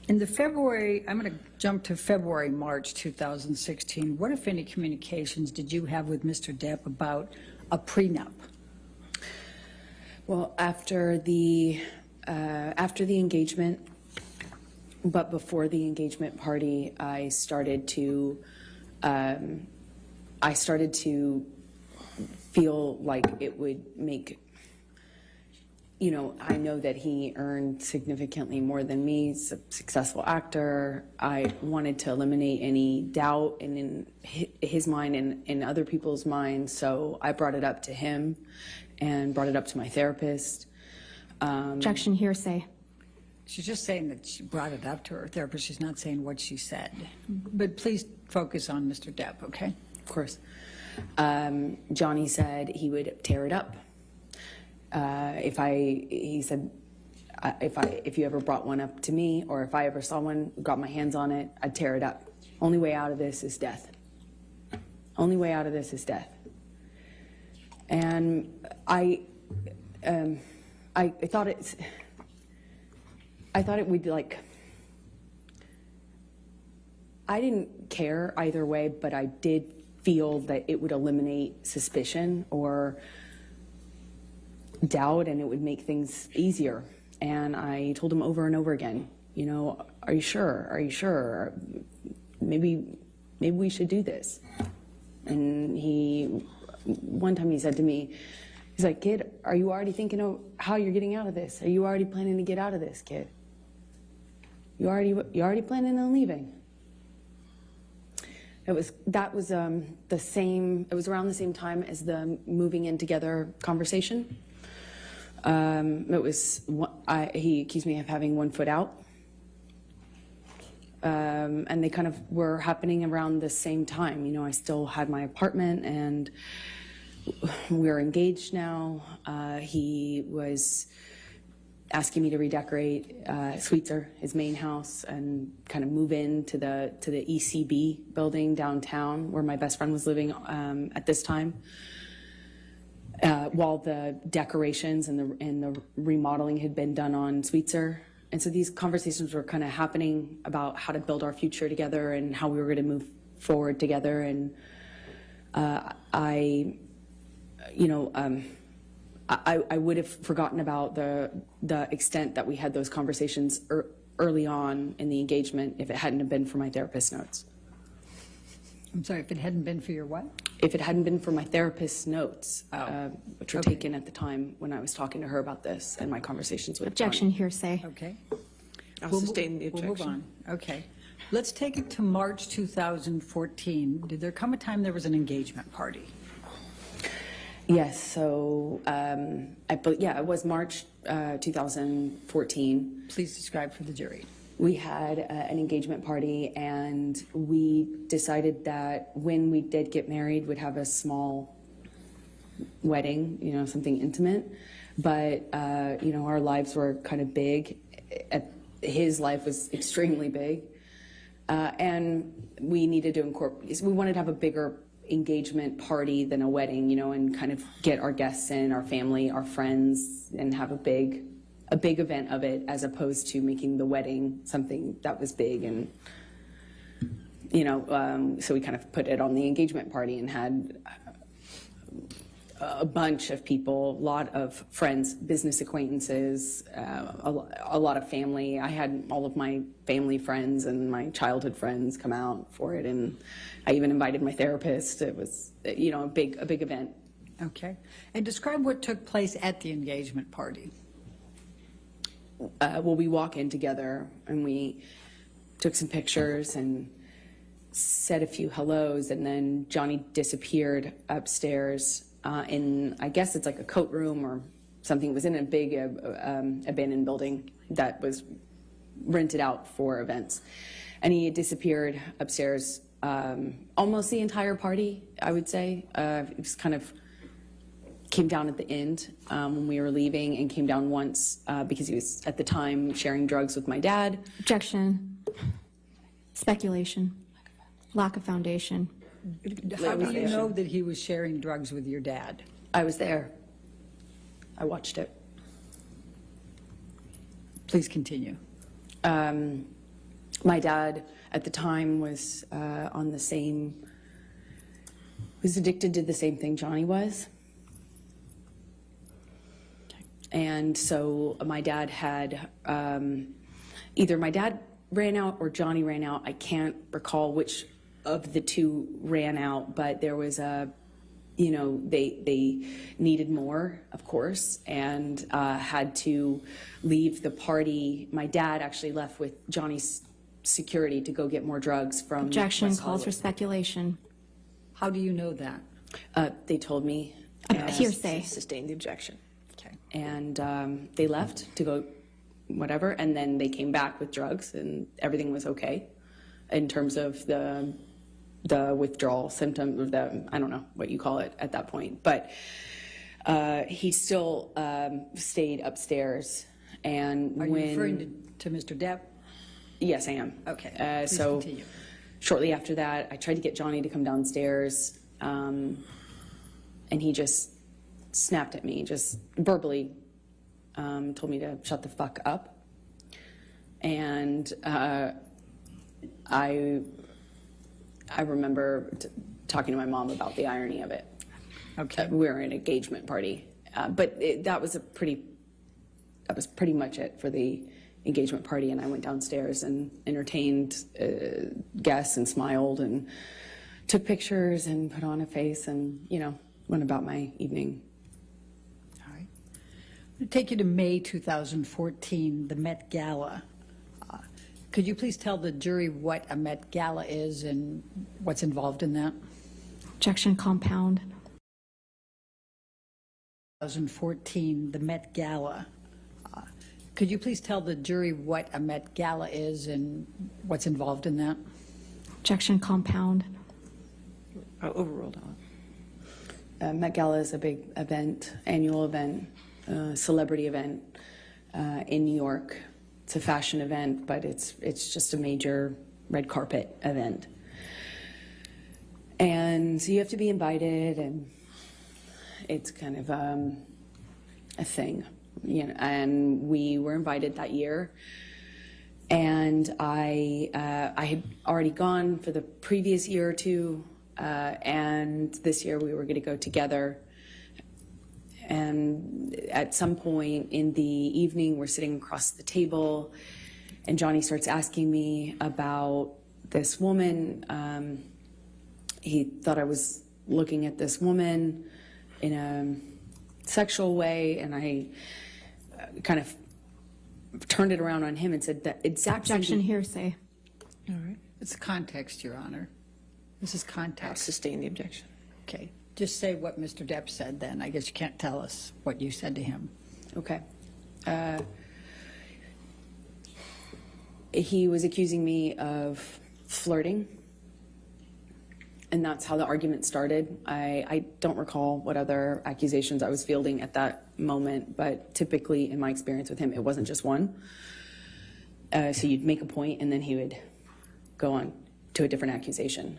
In the February, I'm going to jump to February, March 2016. What, if any, communications did you have with Mr. Depp about a prenup? Well, after the engagement, but before the engagement party, I started to feel like it would make, you know, I know that he earned significantly more than me. He's a successful actor. I wanted to eliminate any doubt in his mind and in other people's minds, so I brought it up to him and brought it up to my therapist. Objection, hearsay. She's just saying that she brought it up to her therapist. She's not saying what she said. But please focus on Mr. Depp, okay? Of course. Johnny said he would tear it up. He said, if you ever brought one up to me, or if I ever saw one, got my hands on it, I'd tear it up. Only way out of this is death. Only way out of this is death. And I thought it would, like, I didn't care either way, but I did feel that it would eliminate suspicion or doubt, and it would make things easier. And I told him over and over again, you know, are you sure? Are you sure? Maybe we should do this. And one time he said to me, he's like, kid, are you already thinking of how you're getting out of this? Are you already planning to get out of this, kid? You already planning on leaving? It was around the same time as the moving in together conversation. He accused me of having 1 foot out. And they kind of were happening around the same time. You know, I still had my apartment and we're engaged now. He was asking me to redecorate Sweetser, his main house, and kind of move into the ECB building downtown where my best friend was living at this time. While the decorations and the remodeling had been done on Sweetser. And so these conversations were kind of happening about how to build our future together and how we were going to move forward together. And I would have forgotten about the extent that we had those conversations early on in the engagement if it hadn't have been for my therapist's notes. I'm sorry, if it hadn't been for your what? If it hadn't been for my therapist's notes, which were Okay. taken at the time when I was talking to her about this and my conversations with Objection, Johnny. hearsay. Okay. I'll sustain the objection. We'll move on. Okay. Let's take it to March 2014. Did there come a time there was an engagement party? Yes, so it was March 2014. Please describe for the jury. We had an engagement party, and we decided that when we did get married, we'd have a small wedding, you know, something intimate. But, you know, our lives were kind of big. His life was extremely big. And we needed to incorporate, we wanted to have a bigger engagement party than a wedding, you know, and kind of get our guests in, our family, our friends, and have a big event of it, as opposed to making the wedding something that was big. And, you know, so we kind of put it on the engagement party and had a bunch of people, a lot of friends, business acquaintances, a lot of family. I had all of my family friends and my childhood friends come out for it, and I even invited my therapist. It was, you know, a big event. Okay. And describe what took place at the engagement party. Well, we walk in together and we took some pictures and said a few hellos, and then Johnny disappeared upstairs in, I guess it's like a coat room or something. It was in a big abandoned building that was rented out for events. And he had disappeared upstairs almost the entire party, I would say. It was kind of came down at the end when we were leaving, and came down once because he was at the time sharing drugs with my dad. Objection. Speculation. Lack of foundation. How do you know that he was sharing drugs with your dad? I was there. I watched it. Please continue. My dad at the time was was addicted to the same thing Johnny was. And so my dad had, either my dad ran out or Johnny ran out. I can't recall which of the two ran out, but there was they needed more, of course, and had to leave the party. My dad actually left with Johnny's security to go get more drugs from Objection West calls for Hollywood. speculation. How do you know that? They told me. Hearsay. Sustain the objection. Okay. And they left to go whatever, and then they came back with drugs, and everything was okay in terms of the withdrawal symptom, or I don't know what you call it at that point. But he still stayed upstairs. And Are you referring to Mr. Depp? Yes, I am. Okay, please So continue. shortly after that, I tried to get Johnny to come downstairs, and he just snapped at me, just verbally told me to shut the fuck up. And I remember talking to my mom about the irony of it. Okay. We were at an engagement party, but that was pretty much it for the engagement party. And I went downstairs and entertained guests and smiled and took pictures and put on a face and, went about my evening. All right. I'm going to take you to May 2014, the Met Gala. Could you please tell the jury what a Met Gala is and what's involved in that? Objection compound. 2014, the Met Gala. Could you please tell the jury what a Met Gala is and what's involved in that? Objection compound. Overruled. Met Gala is a big event, annual event, celebrity event in New York. It's a fashion event, but it's just a major red carpet event. And so you have to be invited, and it's kind of a thing, and we were invited that year. And I had already gone for the previous year or two, and this year we were going to go together. And at some point in the evening, we're sitting across the table, and Johnny starts asking me about this woman. He thought I was looking at this woman in a sexual way, and I kind of turned it around on him and said that exact same Objection hearsay. All right. It's context, Your Honor. This is I'll context. sustain the objection. Okay. Just say what Mr. Depp said then. I guess you can't tell us what you said to him. Okay. He was accusing me of flirting, and that's how the argument started. I don't recall what other accusations I was fielding at that moment, but typically in my experience with him, it wasn't just one. So you'd make a point, and then he would go on to a different accusation.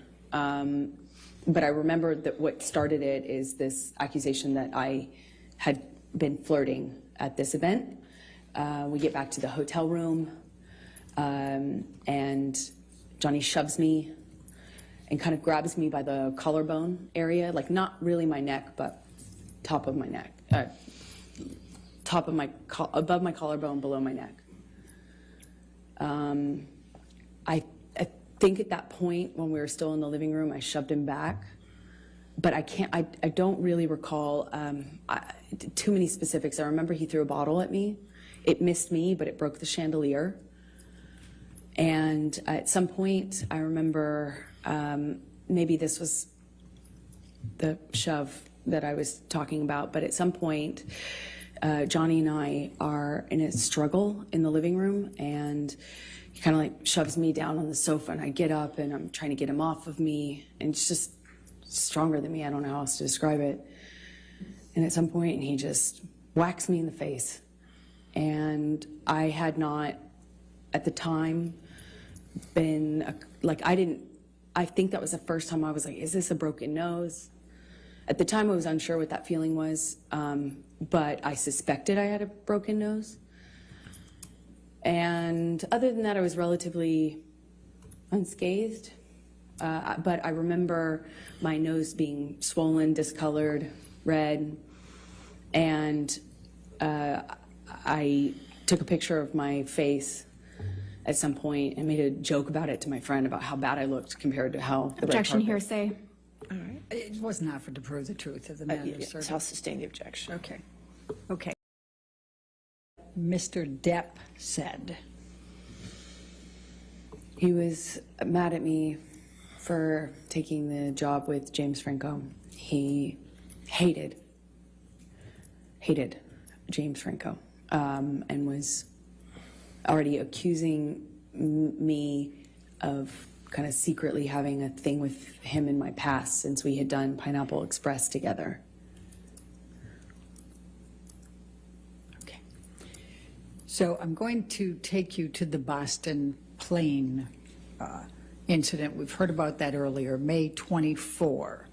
But I remember that what started it is this accusation that I had been flirting at this event. We get back to the hotel room, and Johnny shoves me and kind of grabs me by the collarbone area, like not really my neck, but top of my neck, above my collarbone, below my neck. I think at that point, when we were still in the living room, I shoved him back, but I don't really recall too many specifics. I remember he threw a bottle at me. It missed me, but it broke the chandelier. And at some point, I remember maybe this was the shove that I was talking about, but at some point, Johnny and I are in a struggle in the living room, and he kind of like shoves me down on the sofa, and I get up and I'm trying to get him off of me, and it's just stronger than me. I don't know how else to describe it. And at some point, he just whacks me in the face. And I had not, at the time, been, I think that was the first time I was like, is this a broken nose? At the time, I was unsure what that feeling was, but I suspected I had a broken nose. And other than that, I was relatively unscathed. But I remember my nose being swollen, discolored, red, and I took a picture of my face at some point and made a joke about it to my friend about how bad I looked compared to how the red Objection, carpet. hearsay. All right. It was not for to prove the truth of the matter, Yes, sir. I'll sustain the objection. Okay, okay. Mr. Depp said. He was mad at me for taking the job with James Franco. He hated James Franco, and was already accusing me of kind of secretly having a thing with him in my past since we had done Pineapple Express together. Okay. So I'm going to take you to the Boston plane incident. We've heard about that earlier, May 24.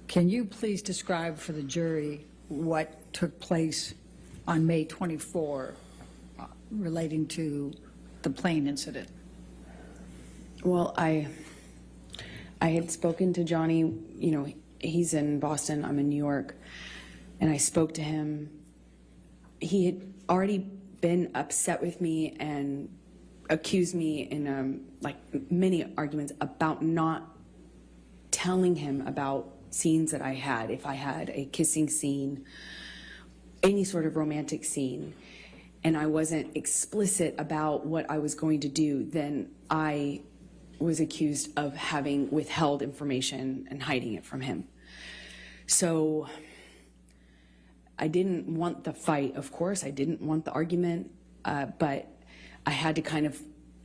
Can you please describe for the jury what took place on May 24 relating to the plane incident? Well, I had spoken to Johnny, you know, he's in Boston, I'm in New York, and I spoke to him. He had already been upset with me and accused me in like many arguments about not telling him about scenes that I had. If I had a kissing scene, any sort of romantic scene, and I wasn't explicit about what I was going to do, then I was accused of having withheld information and hiding it from him. So I didn't want the fight, of course. I didn't want the argument, but I had to kind of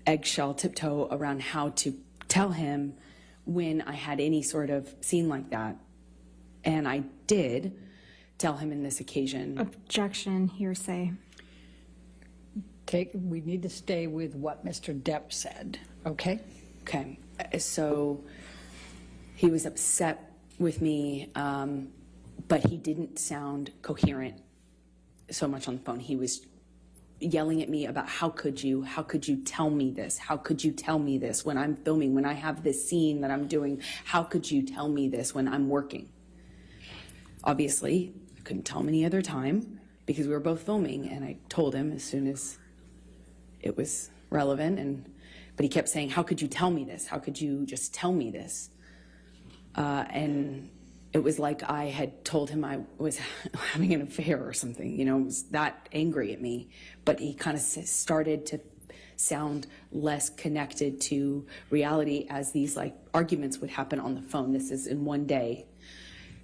eggshell tiptoe around how to tell him when I had any sort of scene like that. And I did tell him in this occasion. Objection, hearsay. We need to stay with what Mr. Depp said, okay? Okay, so he was upset with me, but he didn't sound coherent so much on the phone. He was yelling at me about how could you tell me this? How could you tell me this when I'm filming, when I have this scene that I'm doing? How could you tell me this when I'm working? Obviously, I couldn't tell him any other time because we were both filming, and I told him as soon as it was relevant, but he kept saying, how could you tell me this? How could you just tell me this? And it was like I had told him I was having an affair or something, you know, he was that angry at me. But he kind of started to sound less connected to reality as these like arguments would happen on the phone. This is in one day.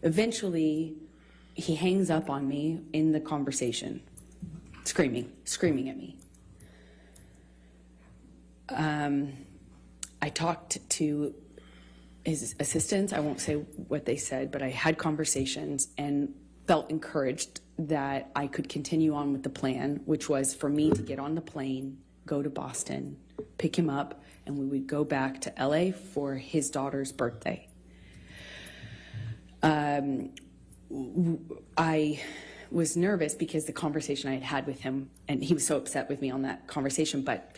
Eventually, he hangs up on me in the conversation, screaming at me. I talked to his assistants. I won't say what they said, but I had conversations and felt encouraged that I could continue on with the plan, which was for me to get on the plane, go to Boston, pick him up, and we would go back to LA for his daughter's birthday. I was nervous because the conversation I had had with him, and he was so upset with me on that conversation, but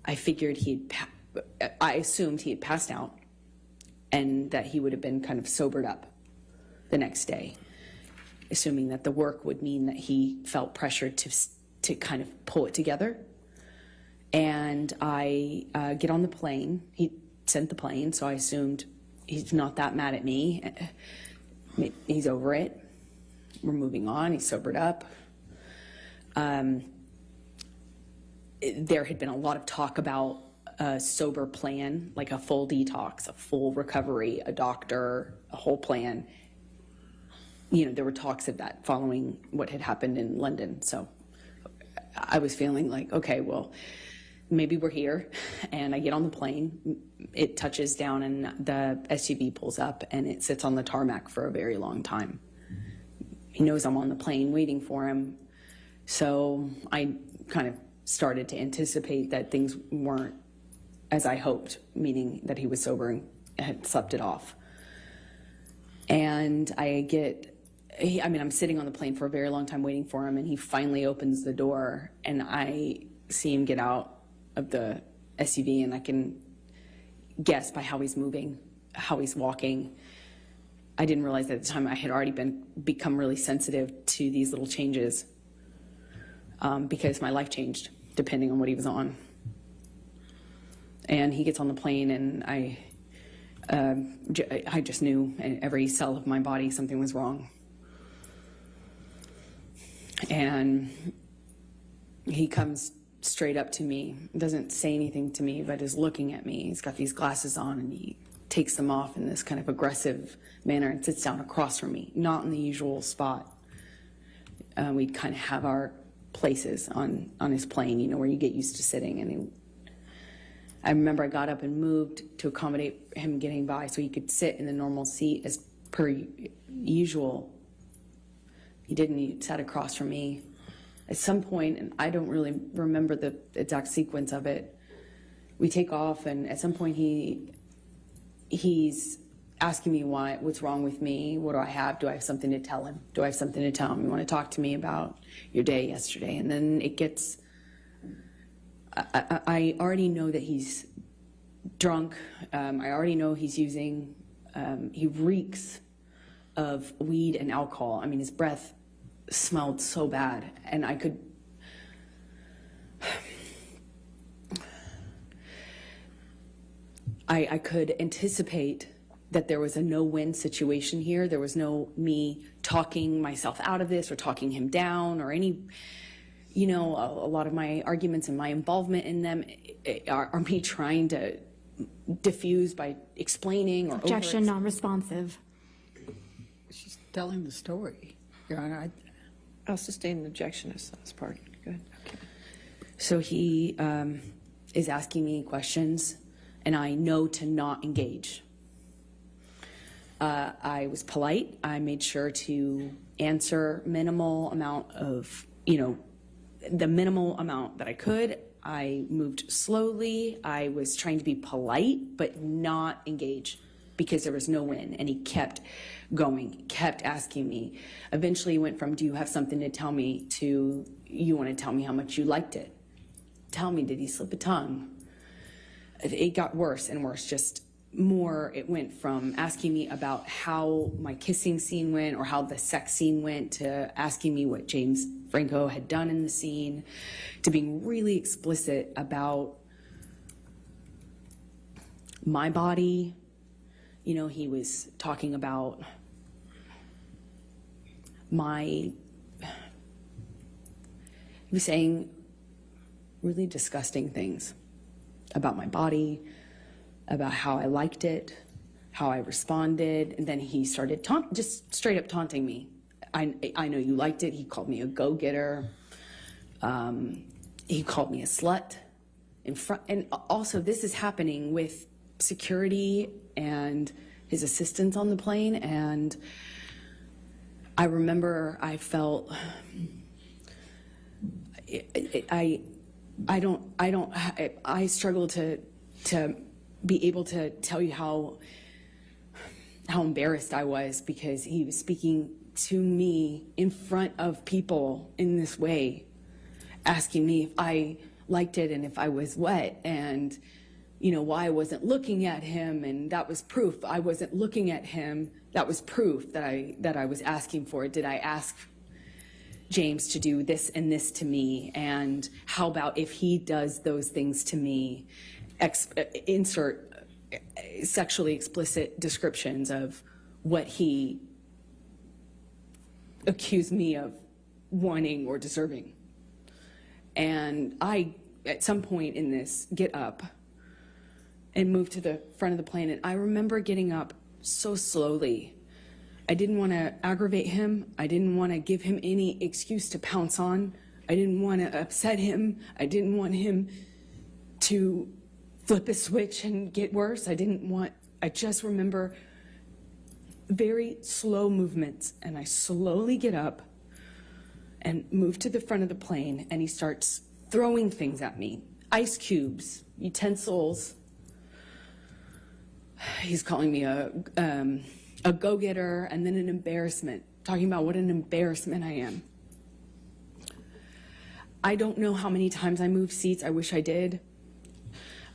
I figured I assumed he had passed out and that he would have been kind of sobered up the next day, assuming that the work would mean that he felt pressured to kind of pull it together. And I get on the plane. He sent the plane, so I assumed he's not that mad at me. He's over it. We're moving on. He's sobered up. There had been a lot of talk about a sober plan, like a full detox, a full recovery, a doctor, a whole plan. You know, there were talks of that following what had happened in London. So I was feeling like, okay, well, maybe we're here. And I get on the plane, it touches down and the SUV pulls up and it sits on the tarmac for a very long time. He knows I'm on the plane waiting for him. So I kind of started to anticipate that things weren't as I hoped, meaning that he was sober and had slept it off. And I'm sitting on the plane for a very long time waiting for him, and he finally opens the door, and I see him get out of the SUV, and guess by how he's moving, how he's walking. I didn't realize at the time I had already become really sensitive to these little changes because my life changed depending on what he was on. And he gets on the plane, and I just knew in every cell of my body something was wrong. And he comes straight up to me, doesn't say anything to me, but is looking at me. He's got these glasses on, and he takes them off in this kind of aggressive manner and sits down across from me, not in the usual spot. We'd kind of have our places on his plane, you know, where you get used to sitting. And I remember I got up and moved to accommodate him getting by so he could sit in the normal seat as per usual. He didn't. He sat across from me. At some point, and I don't really remember the exact sequence of it, we take off, and at some point he's asking me what's wrong with me, what do I have? Do I have something to tell him? Do I have something to tell him? You want to talk to me about your day yesterday? And then it gets, I already know that he's drunk. I already know he's using, he reeks of weed and alcohol. I mean, his breath smelled so bad, and I could, I could anticipate that there was a no-win situation here. There was no me talking myself out of this or talking him down or any, you know, a lot of my arguments and my involvement in them are me trying to diffuse by explaining or Objection, non-responsive. She's telling the story, Your Honor. I'll sustain an objection as part. Go ahead. Okay. So he is asking me questions, and I know to not engage. I was polite. I made sure to answer minimal amount of, you know, the minimal amount that I could. I moved slowly. I was trying to be polite, but not engage because there was no win. And he kept going, kept asking me. Eventually he went from, do you have something to tell me, to, you want to tell me how much you liked it? Tell me, did he slip a tongue? It got worse and worse, just more. It went from asking me about how my kissing scene went or how the sex scene went to asking me what James Franco had done in the scene, to being really explicit about my body. You know, he was talking about he was saying really disgusting things about my body, about how I liked it, how I responded, and then he started just straight up taunting me. I know you liked it. He called me a go-getter. He called me a slut in front, and also this is happening with security and his assistants on the plane. And I remember I felt I struggle to be able to tell you how embarrassed I was, because he was speaking to me in front of people in this way, asking me if I liked it and if I was wet, and you know, why I wasn't looking at him, and that was proof I wasn't looking at him. That was proof that I was asking for it. Did I ask James to do this and this to me? And how about if he does those things to me? Insert sexually explicit descriptions of what he accused me of wanting or deserving. And I, at some point in this, get up and move to the front of the plane. And I remember getting up so slowly. I didn't want to aggravate him. I didn't want to give him any excuse to pounce on. I didn't want to upset him. I didn't want him to flip a switch and get worse. I just remember very slow movements, and I slowly get up and move to the front of the plane, and he starts throwing things at me. Ice cubes, utensils. He's calling me a go-getter, and then an embarrassment, talking about what an embarrassment I am. I don't know how many times I moved seats. I wish I did.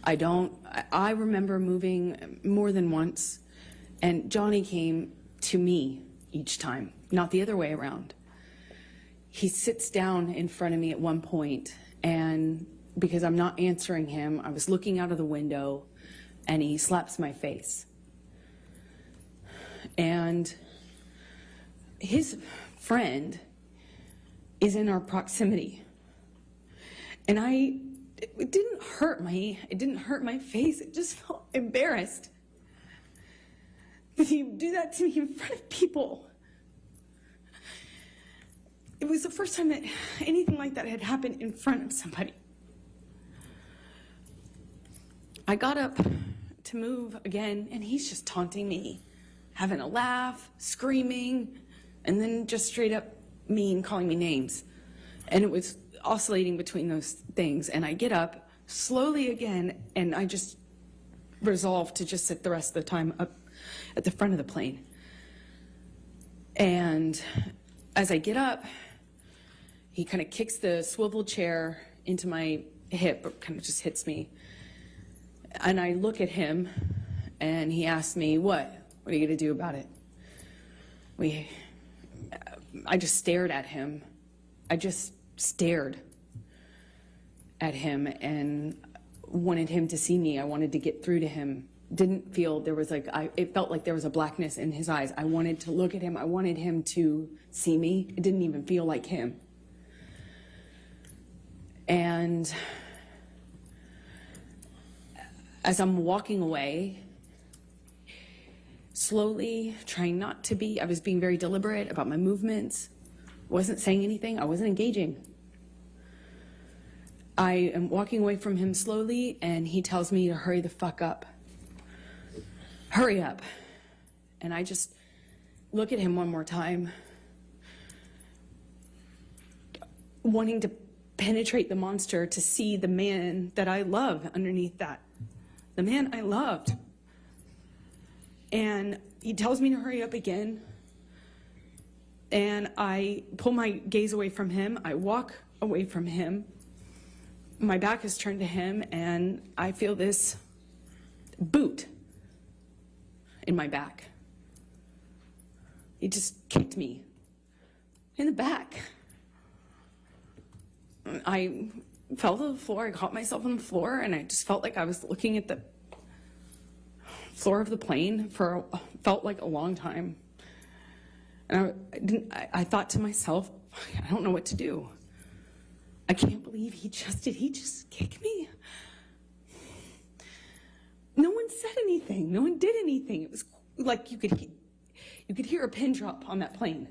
I remember moving more than once, and Johnny came to me each time, not the other way around. He sits down in front of me at one point, and because I'm not answering him, I was looking out of the window, and he slaps my face. And his friend is in our proximity. And it didn't hurt my face. It just felt embarrassed. That you do that to me in front of people. It was the first time that anything like that had happened in front of somebody. I got up to move again, and he's just taunting me, having a laugh, screaming, and then just straight up mean, calling me names. And it was oscillating between those things. And I get up slowly again, and I just resolve to just sit the rest of the time up at the front of the plane. And as I get up, he kind of kicks the swivel chair into my hip, or kind of just hits me. And I look at him, and he asks me, what are you going to do about it? I just stared at him. I just stared at him and wanted him to see me. I wanted to get through to him. Didn't feel there was it felt like there was a blackness in his eyes. I wanted to look at him. I wanted him to see me. It didn't even feel like him. And as I'm walking away, slowly, trying not to be, I was being very deliberate about my movements, wasn't saying anything, I wasn't engaging. I am walking away from him slowly, and he tells me to hurry the fuck up. Hurry up. And I just look at him one more time, wanting to penetrate the monster to see the man that I love underneath that. The man I loved. And he tells me to hurry up again. And I pull my gaze away from him. I walk away from him. My back is turned to him, and I feel this boot in my back. He just kicked me in the back. I fell to the floor. I caught myself on the floor, and I just felt like I was looking at the floor of the plane felt like a long time. And I thought to myself, I don't know what to do. I can't believe he just kicked me. No one said anything. No one did anything. It was like you could hear a pin drop on that plane.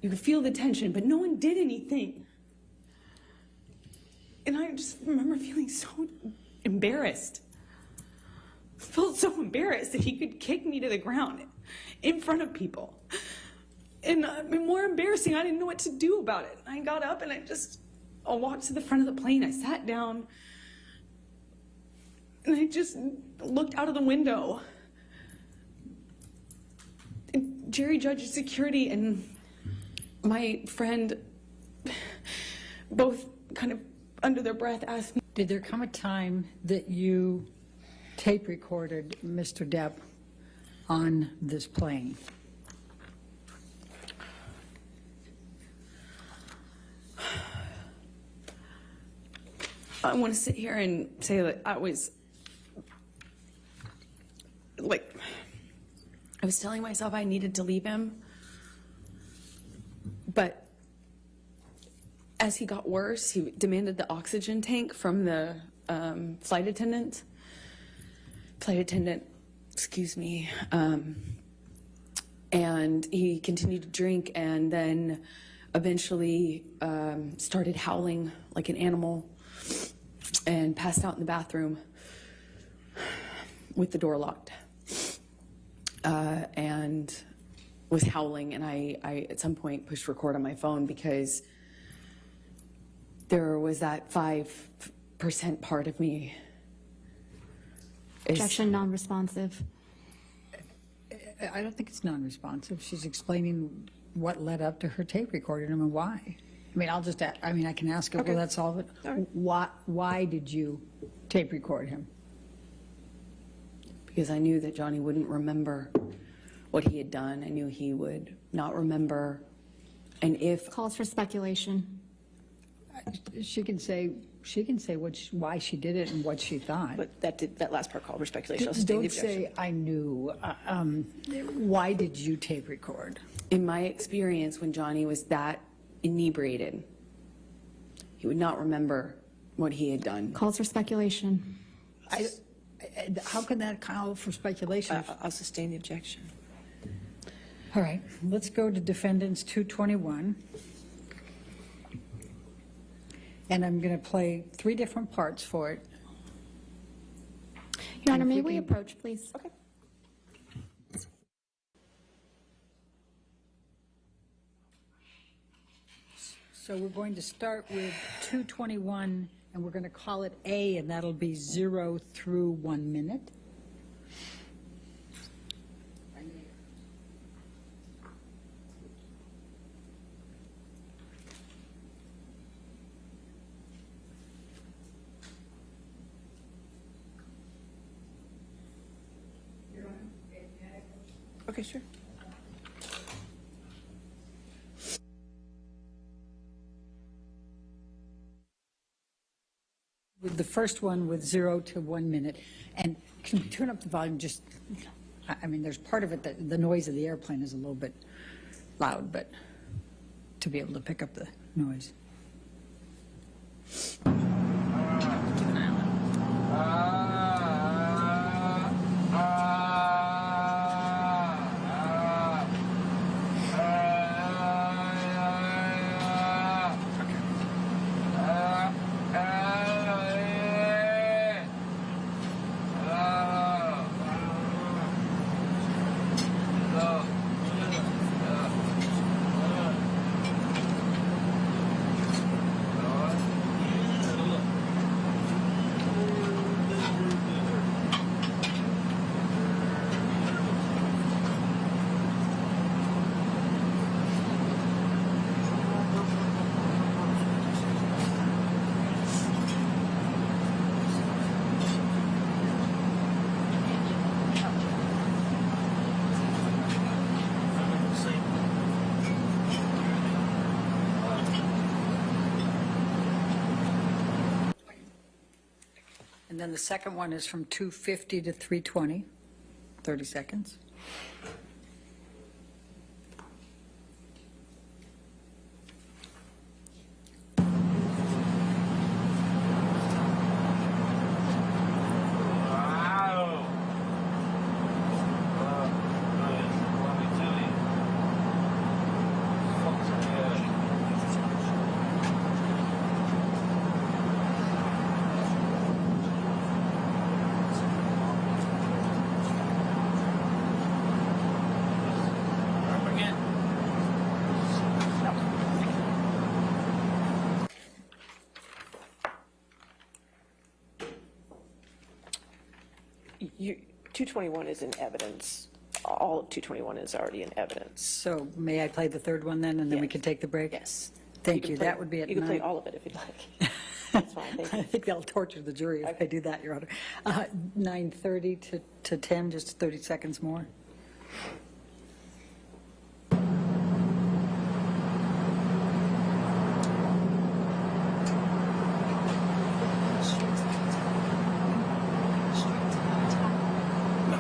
You could feel the tension, but no one did anything. And I just remember feeling so embarrassed. I felt so embarrassed that he could kick me to the ground in front of people. And more embarrassing, I didn't know what to do about it. I got up and I walked to the front of the plane. I sat down and I just looked out of the window. And Jerry Judge Security and my friend both kind of under their breath asked me, Did there come a time that you tape recorded Mr. Depp on this plane? I want to sit here and say that I was telling myself I needed to leave him, but as he got worse, he demanded the oxygen tank from the flight attendant, excuse me, and he continued to drink, and then eventually started howling like an animal and passed out in the bathroom with the door locked, and was howling. And I at some point pushed record on my phone because there was that 5% part of me. Objection, non-responsive. I don't think it's non-responsive. She's explaining what led up to her tape recording and why. I mean, I can ask her, will that solve it? All right. Why did you tape record him? Because I knew that Johnny wouldn't remember what he had done. I knew he would not remember. And if Calls for speculation. She can say why she did it and what she thought. But that last part called for speculation. I'll sustain the Don't objection. say, I knew. Why did you tape record? in my experience, when Johnny was that inebriated, he would not remember what he had done. Calls for speculation. How can that call for speculation? I'll sustain the objection. All right, let's go to defendants 221. And I'm going to play 3 different parts for it. Your Honor, And may we we can- approach, please? Okay. So we're going to start with 221, and we're going to call it A, and that'll be 0 through 1 minute. Okay, sure. With the first one with 0 to 1 minute. And can we turn up the volume just, I mean, there's part of it that the noise of the airplane is a little bit loud, but to be able to pick up the noise. And then the second one is from 2:50 to 3:20, 30 seconds. You, 221 is in evidence. All of 221 is already in evidence. So may I play the third one then, and then we Yes. can take the break? Yes. Thank can you. play- That would be at You can play 9. all of it if you'd like. That's fine, thank I you. think that'll torture the jury if I do that, Your Honor. 9:30 to 10, just 30 seconds more.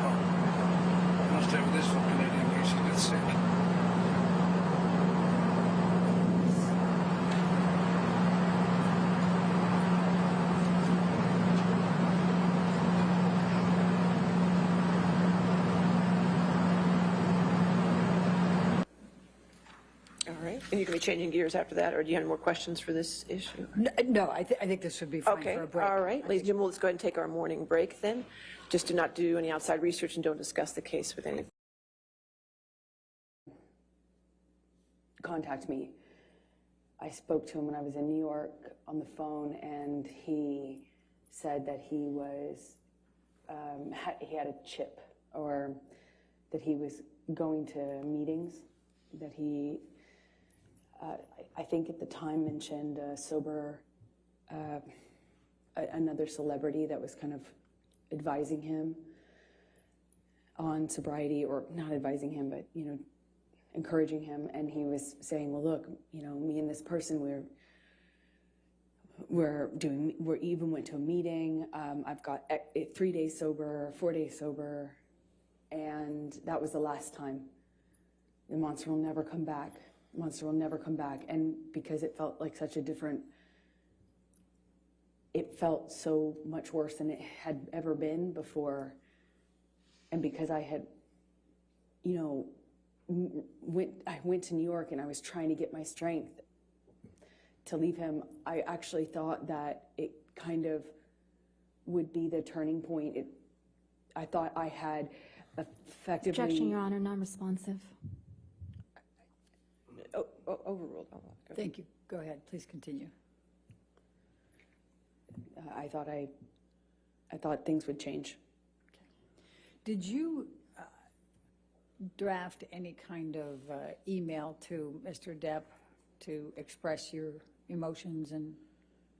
I must have this fucking idiot in case she gets sick. All right. And you can be changing gears after that, or do you have any more questions for this issue? No, I think this would be fine Okay, for a break. all right. Ladies and gentlemen, let's go ahead and take our morning break then. Just do not do any outside research and don't discuss the case with any. Contact me. I spoke to him when I was in New York on the phone, and he said that he was he had a chip, or that he was going to meetings, that he I think at the time mentioned a sober another celebrity that was kind of advising him on sobriety, or not advising him, but, you know, encouraging him. And he was saying, well, look, you know, me and this person, we even went to a meeting. I've got 3 days sober, 4 days sober, and that was the last time. The monster will never come back. Monster will never come back. And because it felt like such a different, it felt so much worse than it had ever been before. And because I had, you know, I went to New York and I was trying to get my strength to leave him, I actually thought that it kind of would be the turning point. I thought I had effectively... Objection, Your Honor, non-responsive. Overruled. Thank you. Go ahead, please continue. I thought things would change. Okay. Did you draft any kind of email to Mr. Depp to express your emotions and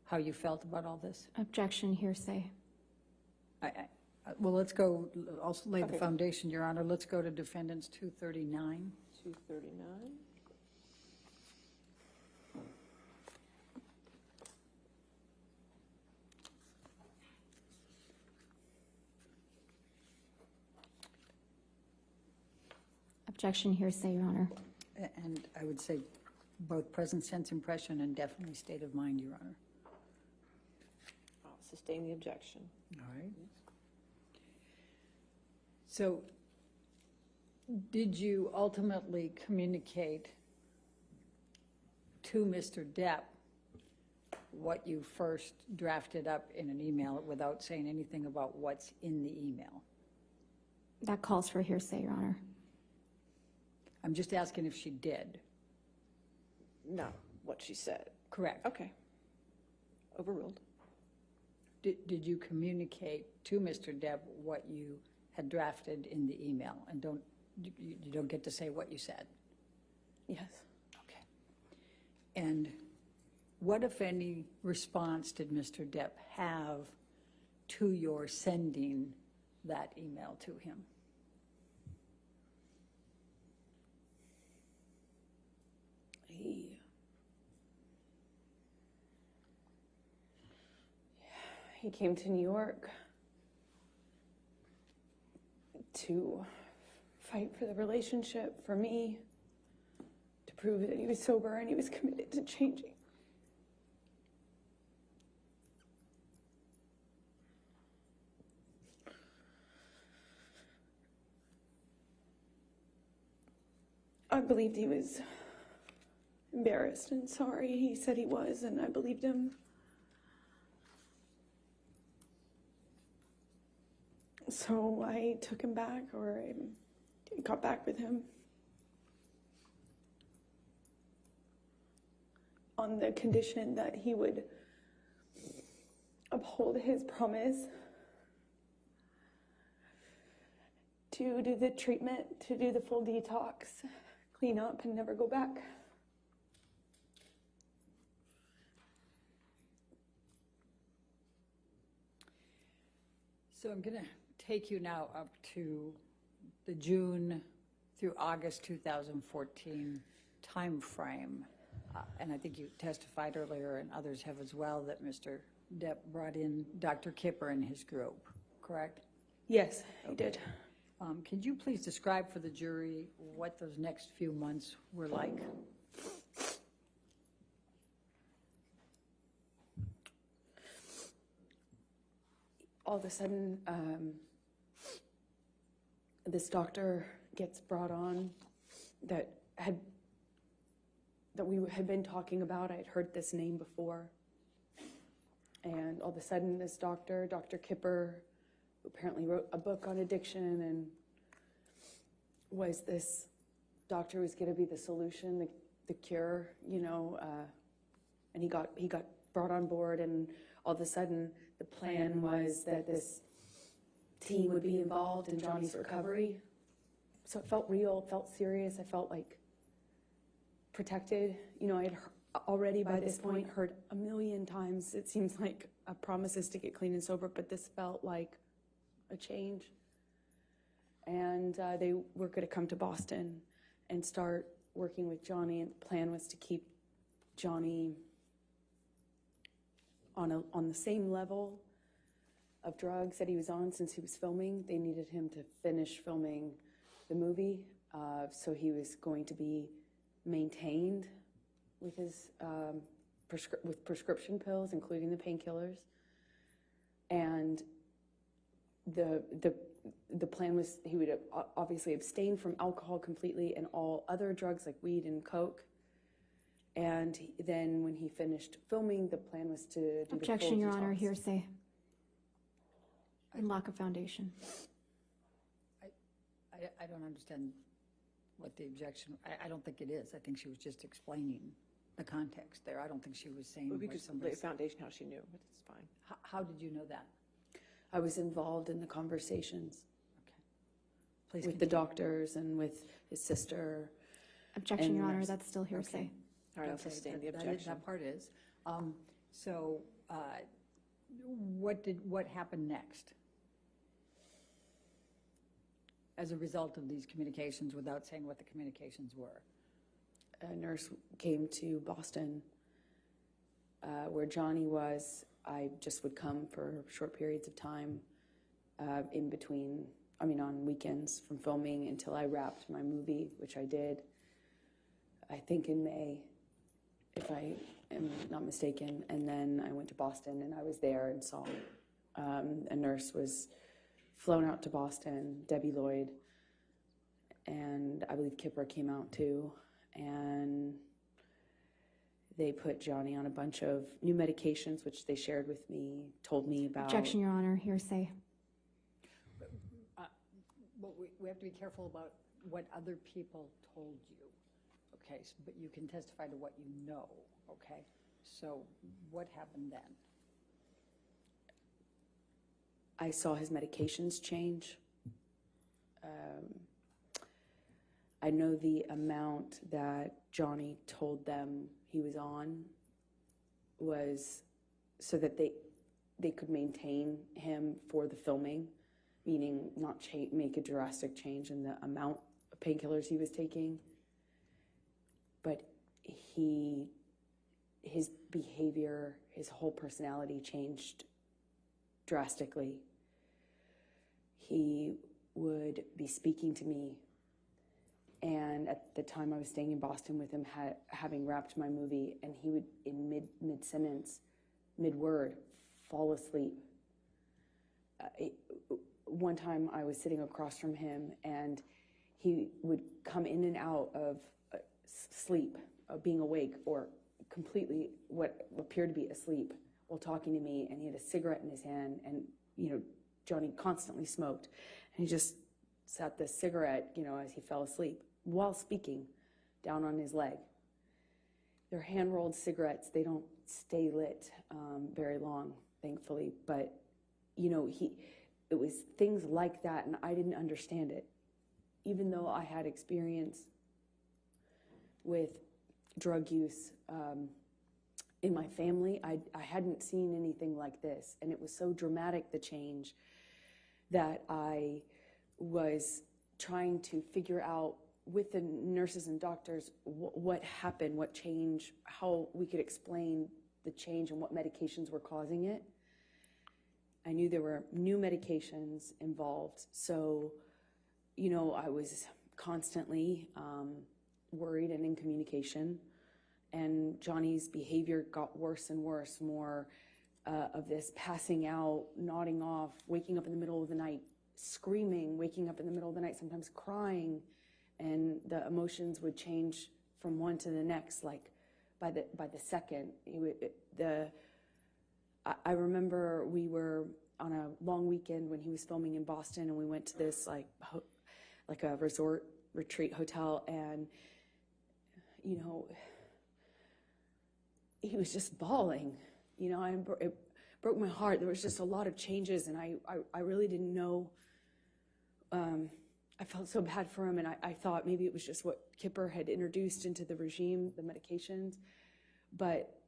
how you felt about all this? Objection, hearsay. Well, let's go, also lay the foundation, Your Honor. Let's go to defendants 239. 239. Objection, hearsay, Your Honor. And I would say both present sense impression and definitely state of mind, Your Honor. I'll sustain the objection. All right. So did you ultimately communicate to Mr. Depp what you first drafted up in an email without saying anything about what's in the email? That calls for hearsay, Your Honor. I'm just asking if she did. Not what she said. Correct. Okay. Overruled. Did you communicate to Mr. Depp what you had drafted in the email? And you don't get to say what you said? Yes. Okay. And what, if any, response did Mr. Depp have to your sending that email to him? He came to New York to fight for the relationship, for me, to prove that he was sober and he was committed to changing. I believed he was embarrassed and sorry. He said he was, and I believed him. So I took him back, or I got back with him on the condition that he would uphold his promise to do the treatment, to do the full detox, clean up, and never go back. So I'm going to take you now up to the June through August 2014 timeframe. And I think you testified earlier, and others have as well, that Mr. Depp brought in Dr. Kipper and his group, correct? Yes, he did. Could you please describe for the jury what those next few months were like? All of a sudden, this doctor gets brought on that we had been talking about. I'd heard this name before. And all of a sudden, this doctor, Dr. Kipper, who apparently wrote a book on addiction and was this doctor who was going to be the solution, the cure, you know, and he got brought on board, and all of a sudden the plan was that this team would be involved in Johnny's recovery. So it felt real, it felt serious, I felt like protected. You know, already by this point heard a million times, it seems like, promises to get clean and sober, but this felt like a change. And they were going to come to Boston and start working with Johnny, and the plan was to keep Johnny on the same level of drugs that he was on since he was filming. They needed him to finish filming the movie, so he was going to be maintained with his with prescription pills, including the painkillers. And the plan was he would obviously abstain from alcohol completely and all other drugs like weed and coke. And then when he finished filming, the plan was to do Objection, the full Your Honor, detox. hearsay. And lack of foundation. I don't understand what the objection, I don't think it is. I think she was just explaining the context there. I don't think she was saying We what could lay somebody a said. foundation how she knew, but it's fine. How did you know that? I was involved in the conversations Okay. Please with the continue. doctors and with his sister. Objection, And Your Honor, nurse. that's still hearsay. All right, I'll Okay, sustain the that objection. part is. So what happened next? As a result of these communications, without saying what the communications were? A nurse came to Boston where Johnny was. I just would come for short periods of time in between, on weekends from filming until I wrapped my movie, which I did, I think in May, if I am not mistaken. And then I went to Boston and I was there and saw a nurse was flown out to Boston, Debbie Lloyd, and I believe Kipper came out too. And they put Johnny on a bunch of new medications, which they shared with me, told me about. Objection, Your Honor, hearsay. Well, we have to be careful about what other people told you, okay? But you can testify to what you know, okay? So what happened then? I saw his medications change. I know the amount that Johnny told them he was on was so that they could maintain him for the filming, meaning not make a drastic change in the amount of painkillers he was taking. But his behavior, his whole personality changed drastically. He would be speaking to me, and at the time I was staying in Boston with him, having wrapped my movie, and he would, in mid-sentence, mid-word, fall asleep. One time I was sitting across from him, and he would come in and out of sleep, of being awake, or completely what appeared to be asleep while talking to me, and he had a cigarette in his hand, and, Johnny constantly smoked, and he just sat the cigarette, as he fell asleep while speaking, down on his leg. They're hand-rolled cigarettes. They don't stay lit very long, thankfully, but, it was things like that, and I didn't understand it. Even though I had experience with drug use in my family, I hadn't seen anything like this, and it was so dramatic, the change, that I was trying to figure out with the nurses and doctors what happened, what changed, how we could explain the change and what medications were causing it. I knew there were new medications involved, so, I was constantly worried and in communication, and Johnny's behavior got worse and worse, more of this passing out, nodding off, waking up in the middle of the night, screaming, waking up in the middle of the night, sometimes crying, and the emotions would change from one to the next, like by the second. I remember we were on a long weekend when he was filming in Boston, and we went to this like a resort retreat hotel, and he was just bawling. It broke my heart. There was just a lot of changes, and I really didn't know. I felt so bad for him, and I thought maybe it was just what Kipper had introduced into the regime, the medications. But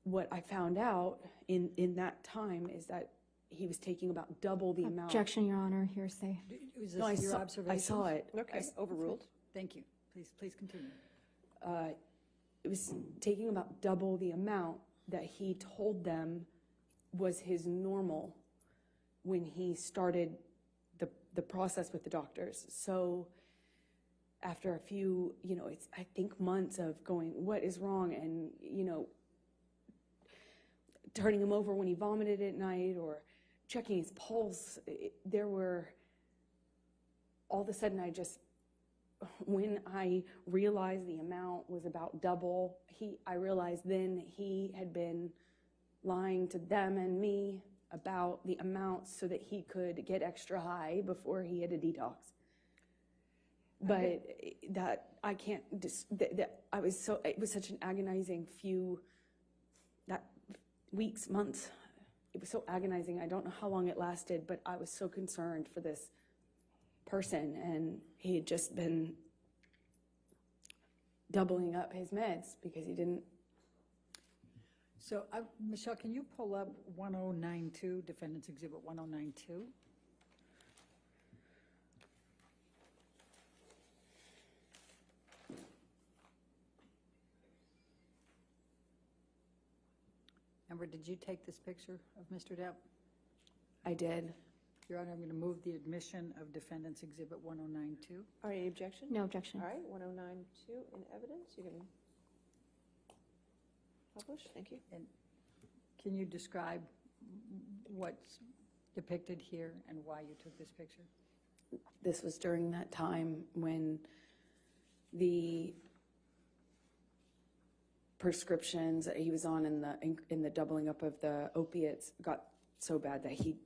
what I found out in that time is that he was taking about double the amount. Objection, Your Honor, hearsay. Was No, I this your saw, I observations? saw it. Okay, overruled. Thank you. Please continue. It was taking about double the amount that he told them was his normal when he started the process with the doctors. So after a few, it's, I think, months of going, what is wrong? And, turning him over when he vomited at night or checking his pulse, all of a sudden when I realized the amount was about double, I realized then he had been lying to them and me about the amount so that he could get extra high before he had a detox. But that I can't, it was such an agonizing weeks, months. It was so agonizing. I don't know how long it lasted, but I was so concerned for this person, and he had just been doubling up his meds because he didn't. So, Michelle, can you pull up 1092, Defendant's Exhibit 1092? Amber, did you take this picture of Mr. Depp? I did. Your Honor, I'm going to move the admission of Defendant's Exhibit 1092. All right, any objection? No objection. All right, 1092 in evidence. You can publish. Thank you. And can you describe what's depicted here and why you took this picture? This was during that time when the prescriptions that he was on in the doubling up of the opiates got so bad that he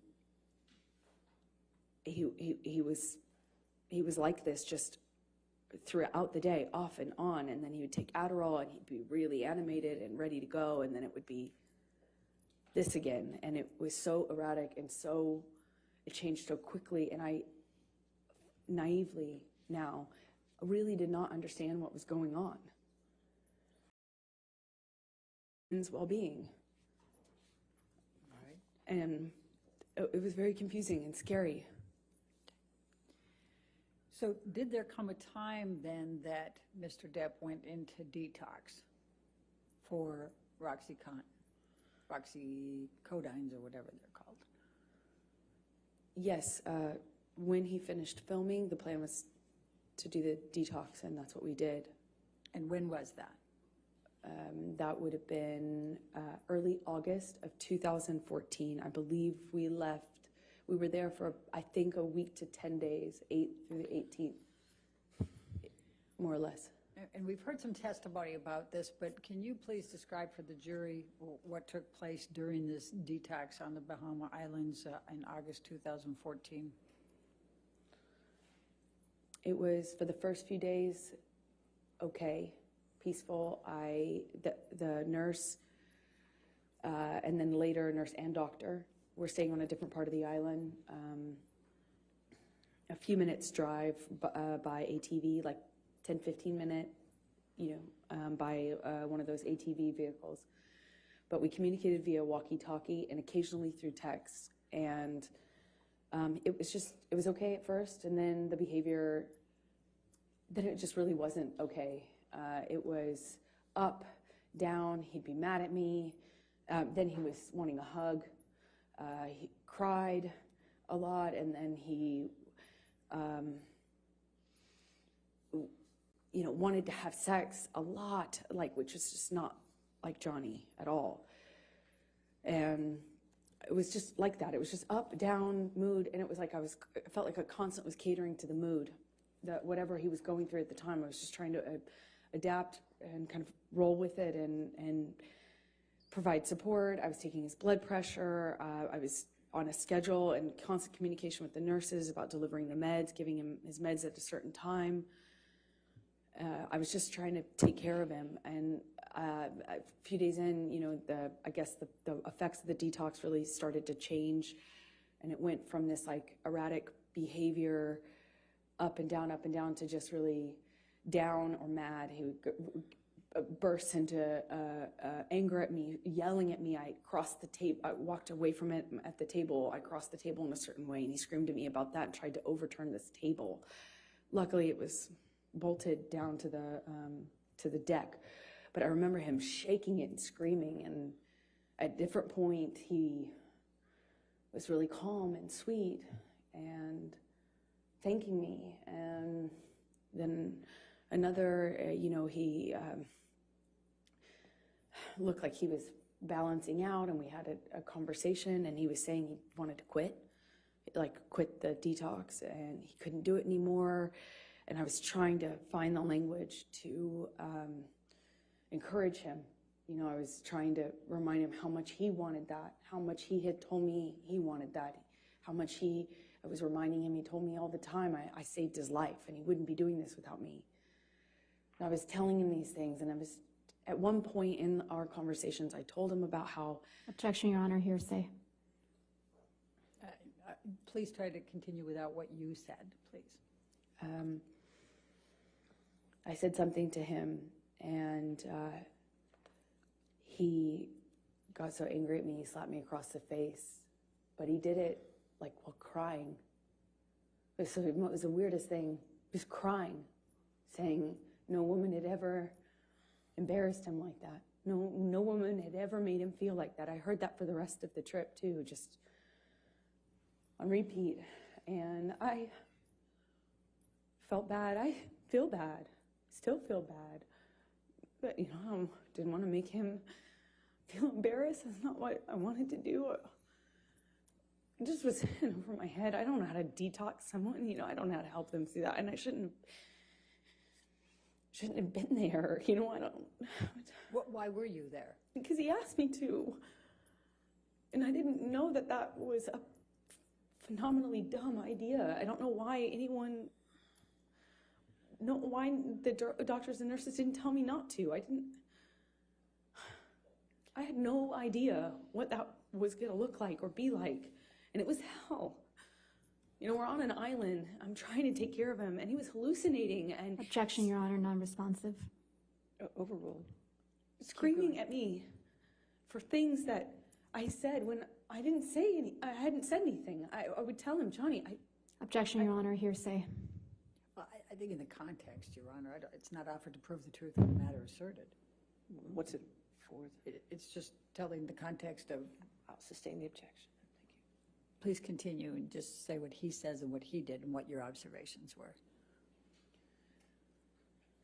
was like this just throughout the day, off and on, and then he would take Adderall and he'd be really animated and ready to go, and then it would be this again, and it was so erratic and it changed so quickly, and I naively now really did not understand what was going on. His well-being. Right. And it was very confusing and scary. So did there come a time then that Mr. Depp went into detox for Roxycodines or whatever they're called? Yes, when he finished filming, the plan was to do the detox, and that's what we did. And when was that? That would have been early August of 2014. I believe we were there for, I think, a week to 10 days, 8th through the 18th, more or less. And we've heard some testimony about this, but can you please describe for the jury what took place during this detox on the Bahama Islands in August 2014? It was, for the first few days, okay, peaceful. The nurse, and then later nurse and doctor, were staying on a different part of the island, a few minutes drive by ATV, like 10, 15 minute, by one of those ATV vehicles. But we communicated via walkie-talkie and occasionally through text. And it was okay at first, and then the behavior, then it just really wasn't okay. It was up, down, he'd be mad at me, then he was wanting a hug, he cried a lot, and then he wanted to have sex a lot, which is just not like Johnny at all. And it was just like that. It was just up, down, mood, and it was like I felt like a constant was catering to the mood, that whatever he was going through at the time, I was just trying to adapt and kind of roll with it and provide support. I was taking his blood pressure. I was on a schedule and constant communication with the nurses about delivering the meds, giving him his meds at a certain time. I was just trying to take care of him. And a few days in, I guess the effects of the detox really started to change. And it went from this erratic behavior up and down to just really down or mad. He would burst into anger at me, yelling at me. I crossed the table. I walked away from it at the table. I crossed the table in a certain way, and he screamed at me about that and tried to overturn this table. Luckily, it was bolted down to the deck, but I remember him shaking it and screaming. And at a different point, he was really calm and sweet and thanking me. And then another, he looked like he was balancing out, and we had a conversation, and he was saying he wanted to quit the detox, and he couldn't do it anymore. And I was trying to find the language to encourage him. I was trying to remind him how much he wanted that, how much he had told me he wanted that, how much I was reminding him, he told me all the time, I saved his life, and he wouldn't be doing this without me. And I was telling him these things, and at one point in our conversations, I told him about how... Objection, Your Honor, hearsay. Please try to continue without what you said, please. I said something to him, and he got so angry at me, he slapped me across the face. But he did it while crying. It was the weirdest thing. He was crying, saying no woman had ever embarrassed him like that. No woman had ever made him feel like that. I heard that for the rest of the trip too, just on repeat. And I felt bad. I feel bad. Still feel bad. But, I didn't want to make him feel embarrassed. That's not what I wanted to do. It just was in over my head. I don't know how to detox someone. I don't know how to help them through that. And I shouldn't have been there. I don't... Why were you there? Because he asked me to. And I didn't know that was a phenomenally dumb idea. I don't know why why the doctors and nurses didn't tell me not to. I had no idea what that was going to look like or be like. And it was hell. We're on an island. I'm trying to take care of him, and he was hallucinating and... Objection, Your Honor, non-responsive. Overruled. Screaming at me for things that I said when I didn't say I hadn't said anything. I would tell him, Johnny, Objection, Your Honor, hearsay. Well, I think in the context, Your Honor, it's not offered to prove the truth of the matter asserted. What's it for? It's just telling the context of... I'll sustain the objection. Thank you. Please continue and just say what he says and what he did and what your observations were.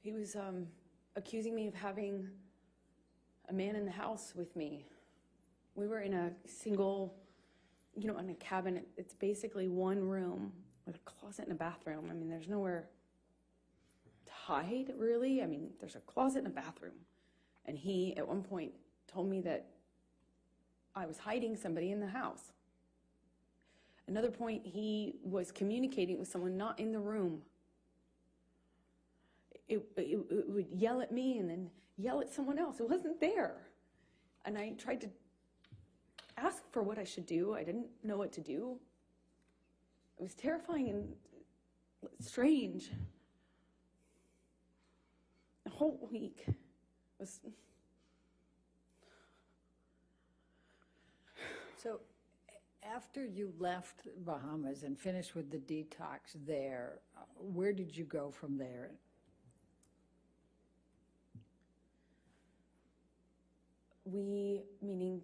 He was accusing me of having a man in the house with me. We were in a single, in a cabin. It's basically one room with a closet and a bathroom. There's nowhere to hide, really. There's a closet and a bathroom. And he, at one point, told me that I was hiding somebody in the house. Another point, he was communicating with someone not in the room. It would yell at me and then yell at someone else. It wasn't there. And I tried to ask for what I should do. I didn't know what to do. It was terrifying and strange. The whole week was... So after you left Bahamas and finished with the detox there, where did you go from there? We, meaning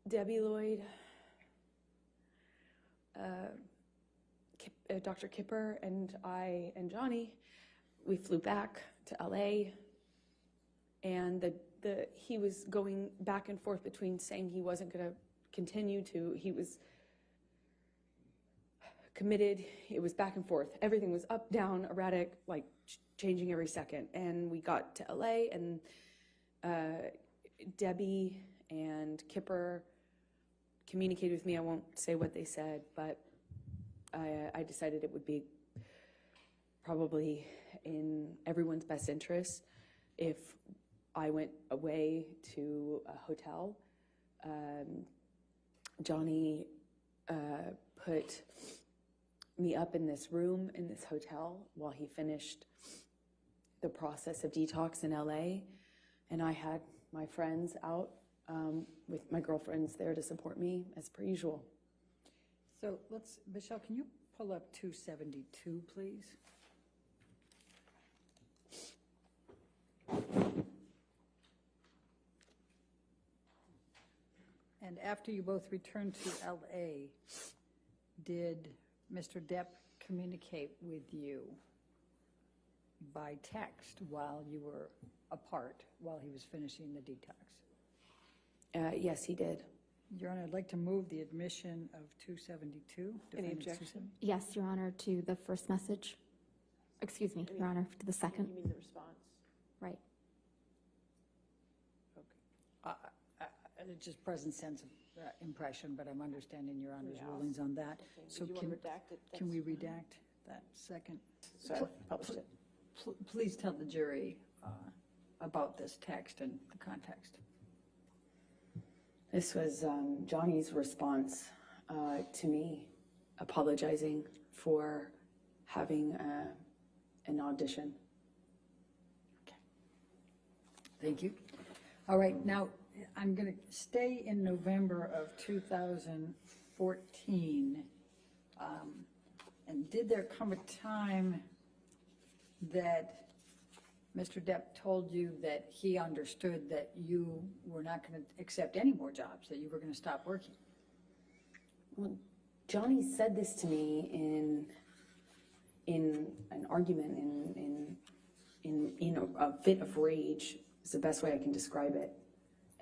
Debbie Lloyd, Dr. Kipper, and I and Johnny, we flew back to LA, and he was going back and forth between saying he wasn't going to continue to, he was committed. It was back and forth. Everything was up, down, erratic, changing every second. And we got to LA, and Debbie and Kipper communicated with me. I won't say what they said, but I decided it would be probably in everyone's best interest if I went away to a hotel. Johnny put me up in this room in this hotel while he finished the process of detox in LA. And I had my friends out with my girlfriends there to support me as per usual. So Michelle, can you pull up 272, please? And after you both returned to LA, did Mr. Depp communicate with you by text while you were apart, while he was finishing the detox? Yes, he did. Your Honor, I'd like to move the admission of 272. Any Defendant's objection? Yes, Your Honor, to the first message. Excuse me, Your Honor, to the You second. mean the response? Right. Okay. It's just present sense of impression, but I'm understanding Your Honor's Yeah. rulings on that. Okay. So Did you want to redact it? can we That's redact that second? Sorry, published it. Please tell the jury about this text and the context. This was Johnny's response to me apologizing for having an audition. Okay. Thank you. All right, now I'm going to stay in November of 2014. And did there come a time that Mr. Depp told you that he understood that you were not going to accept any more jobs, that you were going to stop working? Well, Johnny said this to me in an argument, in a fit of rage is the best way I can describe it,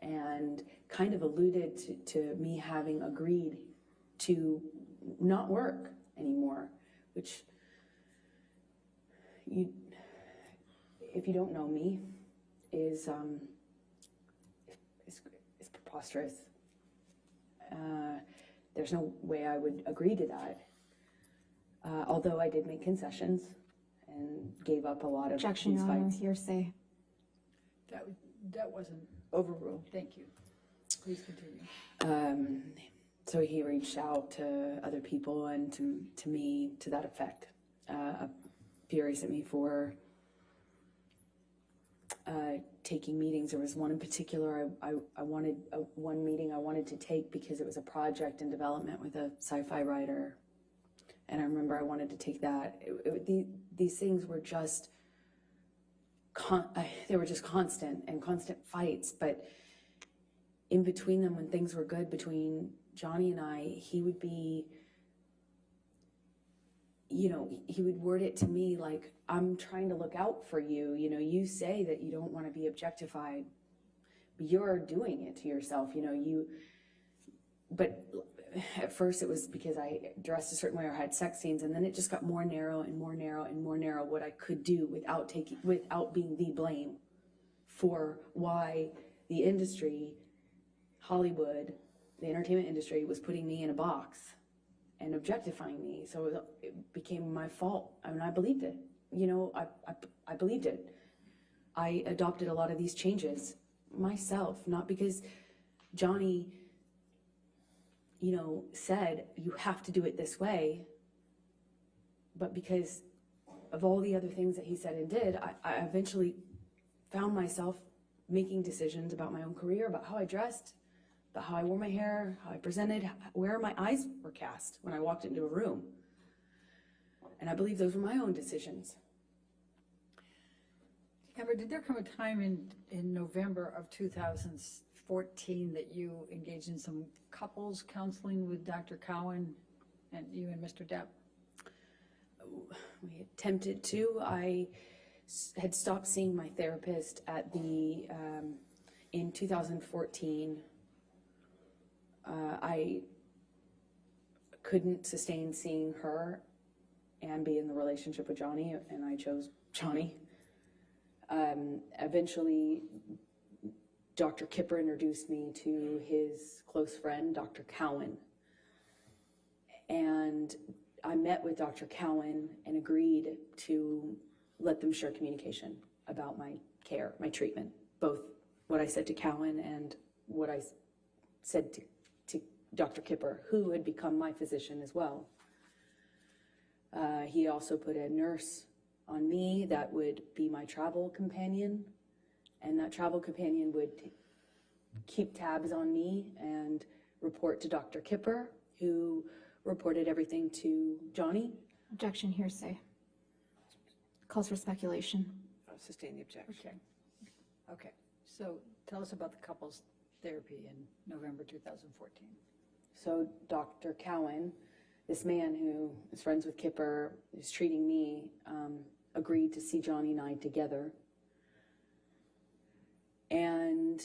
and kind of alluded to me having agreed to not work anymore, which if you don't know me, is preposterous. There's no way I would agree to that. Although I did make concessions and gave up a lot of Objection, these Your Honor, fights. hearsay. That wasn't, Overruled. thank you. Please continue. So he reached out to other people and to me to that effect, furious at me for taking meetings. There was one in particular I wanted, one meeting I wanted to take because it was a project in development with a sci-fi writer. And I remember I wanted to take that. These things were just, they were just constant fights. But in between them, when things were good between Johnny and I, he would be, he would word it to me like, I'm trying to look out for you. You say that you don't want to be objectified, but you're doing it to yourself. But at first it was because I dressed a certain way or had sex scenes, and then it just got more narrow and more narrow and more narrow what I could do without being the blame for why the industry, Hollywood, the entertainment industry, was putting me in a box and objectifying me. So it became my fault. I mean, I believed it. I believed it. I adopted a lot of these changes myself, not because Johnny, said you have to do it this way, but because of all the other things that he said and did, I eventually found myself making decisions about my own career, about how I dressed, about how I wore my hair, how I presented, where my eyes were cast when I walked into a room. And I believe those were my own decisions. Amber, did there come a time in November of 2014 that you engaged in some couples counseling with Dr. Cowan and you and Mr. Depp? We attempted to. I had stopped seeing my therapist in 2014. I couldn't sustain seeing her and be in the relationship with Johnny, and I chose Johnny. Eventually, Dr. Kipper introduced me to his close friend, Dr. Cowan. And I met with Dr. Cowan and agreed to let them share communication about my care, my treatment, both what I said to Cowan and what I said to Dr. Kipper, who had become my physician as well. He also put a nurse on me that would be my travel companion And that travel companion would keep tabs on me and report to Dr. Kipper, who reported everything to Johnny. Objection, hearsay. Calls for speculation. Sustain the objection. Okay, so tell us about the couples therapy in November 2014. So Dr. Cowan, this man who is friends with Kipper, who's treating me, agreed to see Johnny and I together. And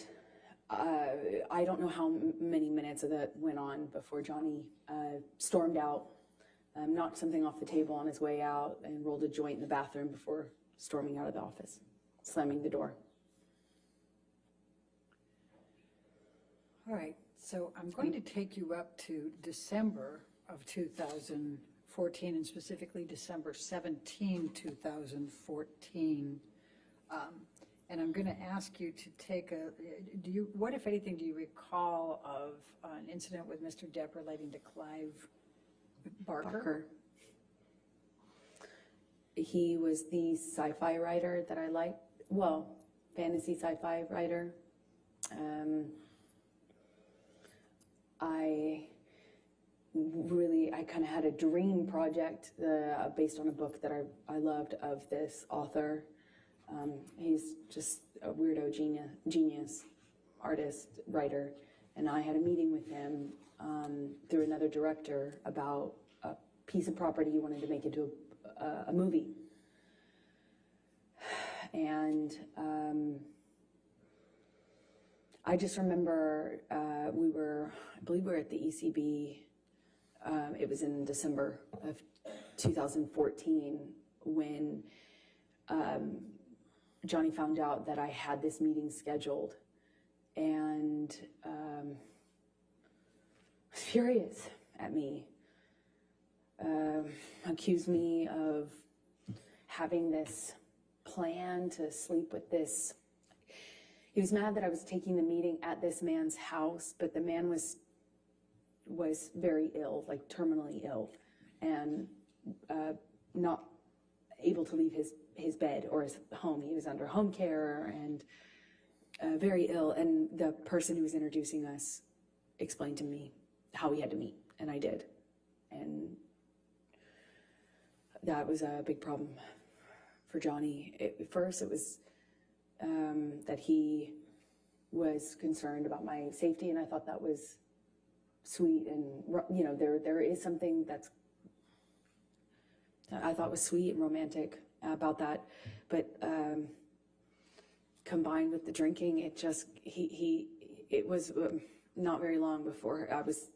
I don't know how many minutes of that went on before Johnny stormed out, knocked something off the table on his way out, and rolled a joint in the bathroom before storming out of the office, slamming the door. All right, so I'm going to take you up to December of 2014, and specifically December 17, 2014. And I'm going to ask you to take what, if anything, do you recall of an incident with Mr. Depp relating to Clive Barker? He was the sci-fi writer that I liked. Well, fantasy sci-fi writer. I kind of had a dream project based on a book that I loved of this author. He's just a weirdo genius, artist, writer. And I had a meeting with him through another director about a piece of property he wanted to make into a movie. And I just remember I believe we were at the ECB. It was in December of 2014 when Johnny found out that I had this meeting scheduled, and was furious at me. Accused me of having this plan to sleep with this. He was mad that I was taking the meeting at this man's house, but the man was very ill, like terminally ill, and not able to leave his bed or his home. He was under home care and very ill. And the person who was introducing us explained to me how we had to meet, and I did. And that was a big problem for Johnny. At first, it was that he was concerned about my safety, and I thought that was sweet. And there is something that I thought was sweet and romantic about that, but combined with the drinking, it was not very long before I was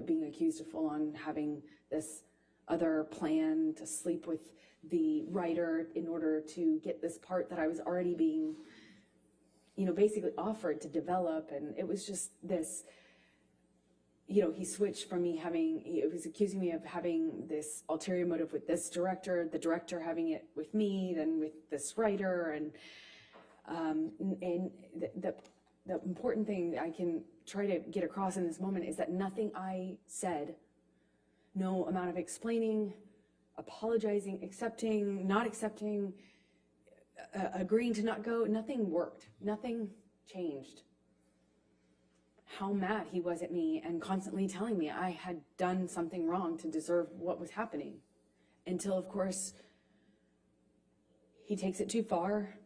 being accused of full on having this other plan to sleep with the writer in order to get this part that I was already being, basically offered to develop. And it was just this, he switched from he was accusing me of having this ulterior motive with this director, the director having it with me, then with this writer. And the important thing I can try to get across in this moment is that nothing I said, no amount of explaining, apologizing, accepting, not accepting, agreeing to not go, nothing worked. Nothing changed. How mad he was at me and constantly telling me I had done something wrong to deserve what was happening. Until, of course, he takes it too far,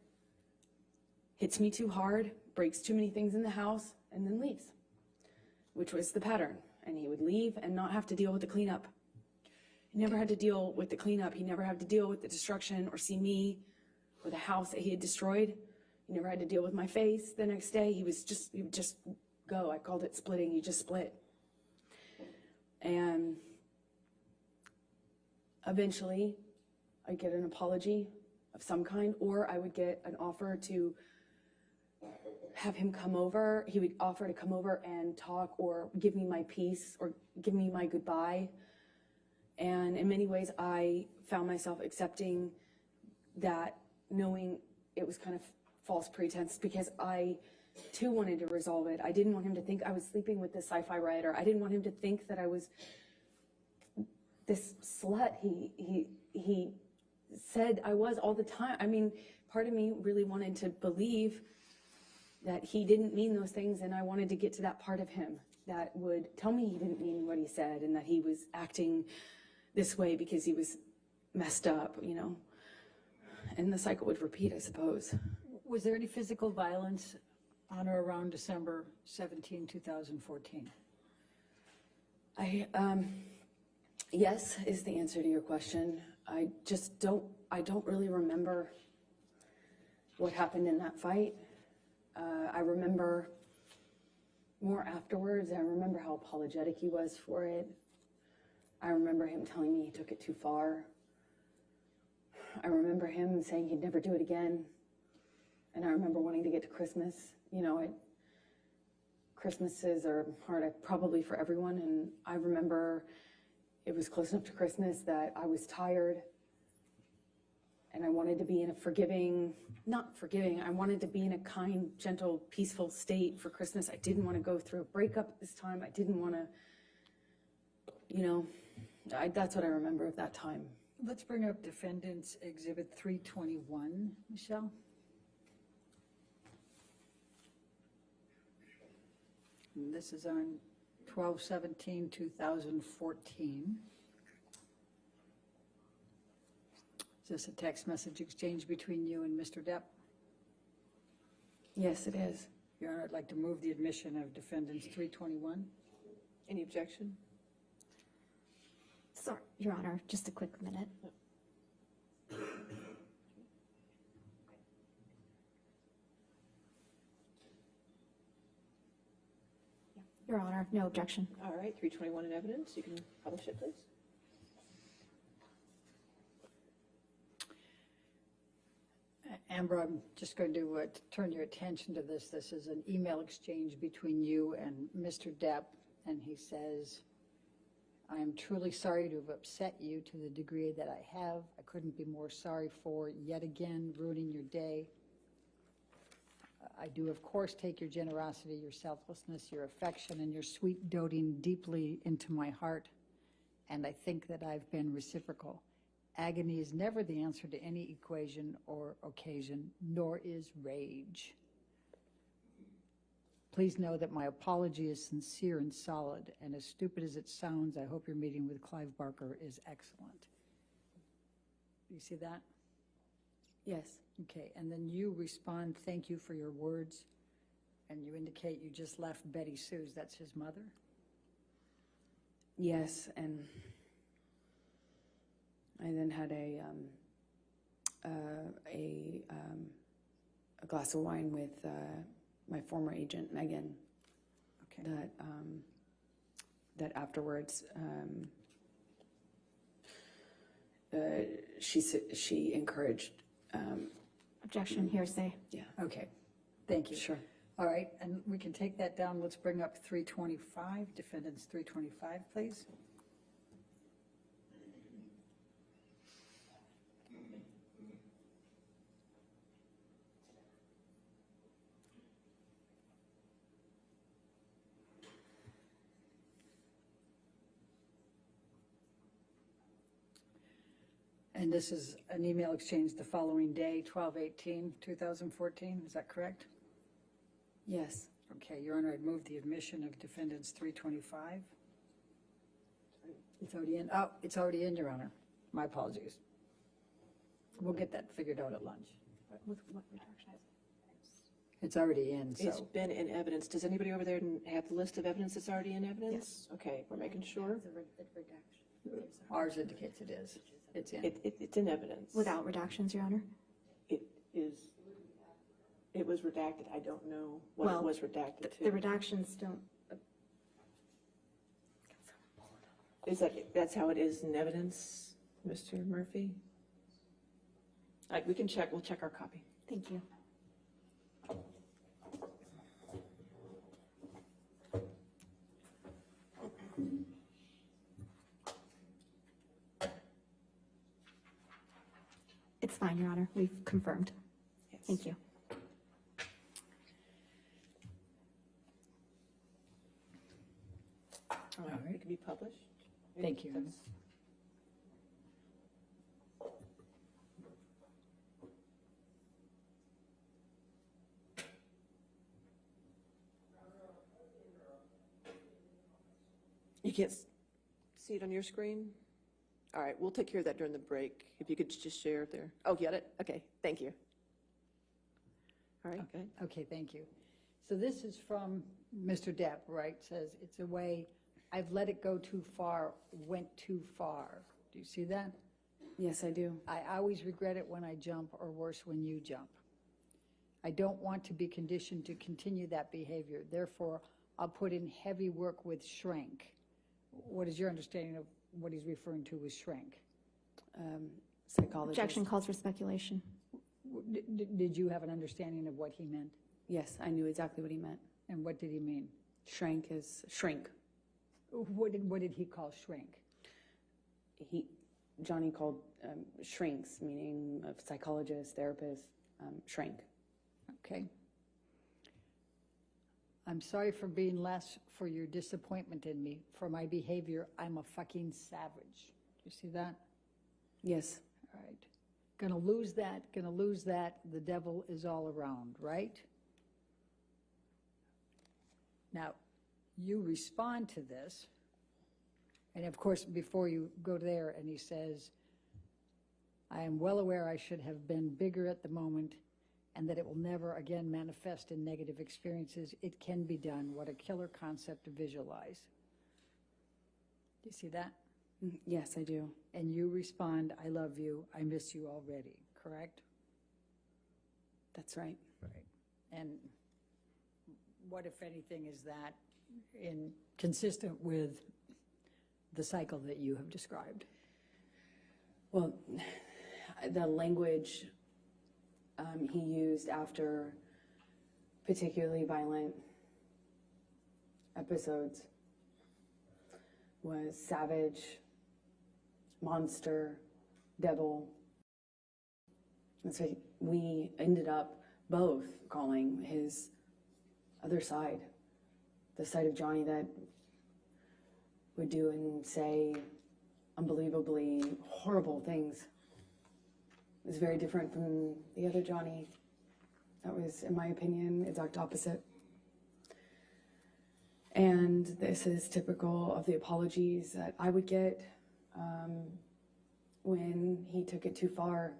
hits me too hard, breaks too many things in the house, and then leaves, which was the pattern. And he would leave and not have to deal with the cleanup. He never had to deal with the cleanup. He never had to deal with the destruction or see me or the house that he had destroyed. He never had to deal with my face the next day. He would just go. I called it splitting. You just split. And eventually I'd get an apology of some kind, or I would get an offer to have him come over. He would offer to come over and talk or give me my peace or give me my goodbye. And in many ways, I found myself accepting that, knowing it was kind of false pretense, because I too wanted to resolve it. I didn't want him to think I was sleeping with this sci-fi writer. I didn't want him to think that I was this slut he said I was all the time. I mean, part of me really wanted to believe that he didn't mean those things, and I wanted to get to that part of him that would tell me he didn't mean what he said and that he was acting this way because he was messed up, you know. And the cycle would repeat, I suppose. Was there any physical violence on or around December 17, 2014? Yes is the answer to your question. I don't really remember what happened in that fight. I remember more afterwards. I remember how apologetic he was for it. I remember him telling me he took it too far. I remember him saying he'd never do it again. And I remember wanting to get to Christmas. You know, Christmases are hard probably for everyone. And I remember it was close enough to Christmas that I was tired. And I wanted to be in a I wanted to be in a kind, gentle, peaceful state for Christmas. I didn't want to go through a breakup at this time. I didn't want to, you know, that's what I remember of that time. Let's bring up Defendant's Exhibit 321, Michelle. And this is on 12/17/2014. Is this a text message exchange between you and Mr. Depp? Yes, it is. Your Honor, I'd like to move the admission of Defendant's 321. Any objection? Sorry, Your Honor, just a quick minute. Your Honor, no objection. All right, 321 in evidence. You can publish it, please. Amber, I'm just going to turn your attention to this. This is an email exchange between you and Mr. Depp, and he says, I am truly sorry to have upset you to the degree that I have. I couldn't be more sorry for yet again ruining your day. I do, of course, take your generosity, your selflessness, your affection, and your sweet doting deeply into my heart, and I think that I've been reciprocal. Agony is never the answer to any equation or occasion, nor is rage. Please know that my apology is sincere and solid, and as stupid as it sounds, I hope your meeting with Clive Barker is excellent. You see that? Yes. Okay, and then you respond, thank you for your words, and you indicate you just left Betty Sue's, that's his mother? Yes, and I then had a glass of wine with my former agent, Megan. Okay. That afterwards, she encouraged. Objection, hearsay. Yeah. Okay, thank you. Sure. All right, and we can take that down. Let's bring up 325, Defendant's 325, please. And this is an email exchange the following day, 12/18/2014, is that correct? Yes. Okay, Your Honor, I'd move the admission of Defendant's 325. It's already in, oh, it's already in, Your Honor. My apologies. We'll get that figured out at lunch. With what redaction? It's already in, It's so. been in evidence. Does anybody over there have the list of evidence that's already in evidence? Okay, we're making sure. Ours indicates it is. It's in. It's in evidence. Without redactions, Your Honor? It was redacted. I don't know what it was redacted to. The redactions don't. That's how it is in evidence, Mr. Murphy? We can check. We'll check our copy. Thank you. It's fine, Your Honor. We've confirmed. Yes. Thank you. All right. It can be published. Thank you. That's- You can't see it on your screen? All right, we'll take care of that during the break. If you could just share it there. Oh, get it? Okay, thank you. All right, good. Okay, thank you. So this is from Mr. Depp, right? Says, it's a way, I've let it go too far, went too far. Do you see that? Yes, I do. I always regret it when I jump, or worse, when you jump. I don't want to be conditioned to continue that behavior. Therefore, I'll put in heavy work with shrink. What is your understanding of what he's referring to with shrink? Psychologist. Objection calls for speculation. Did you have an understanding of what he meant? Yes, I knew exactly what he meant. And what did he mean? Shrank is shrink. What did he call shrink? Johnny called shrinks, meaning of psychologist, therapist, shrink. Okay. I'm sorry for being less, for your disappointment in me, for my behavior. I'm a fucking savage. Do you see that? Yes. All right. Gonna lose that, gonna lose that. The devil is all around, right? Now, you respond to this. And of course, before you go there, and he says, I am well aware I should have been bigger at the moment, and that it will never again manifest in negative experiences. It can be done. What a killer concept to visualize. Do you see that? Yes, I do. And you respond, I love you, I miss you already, correct? That's right. Right. And what, if anything, is that consistent with the cycle that you have described? Well, the language he used after particularly violent episodes was savage, monster, devil. And so we ended up both calling his other side, the side of Johnny that would do and say unbelievably horrible things. It was very different from the other Johnny. That was, in my opinion, exact opposite. And this is typical of the apologies that I would get when he took it too far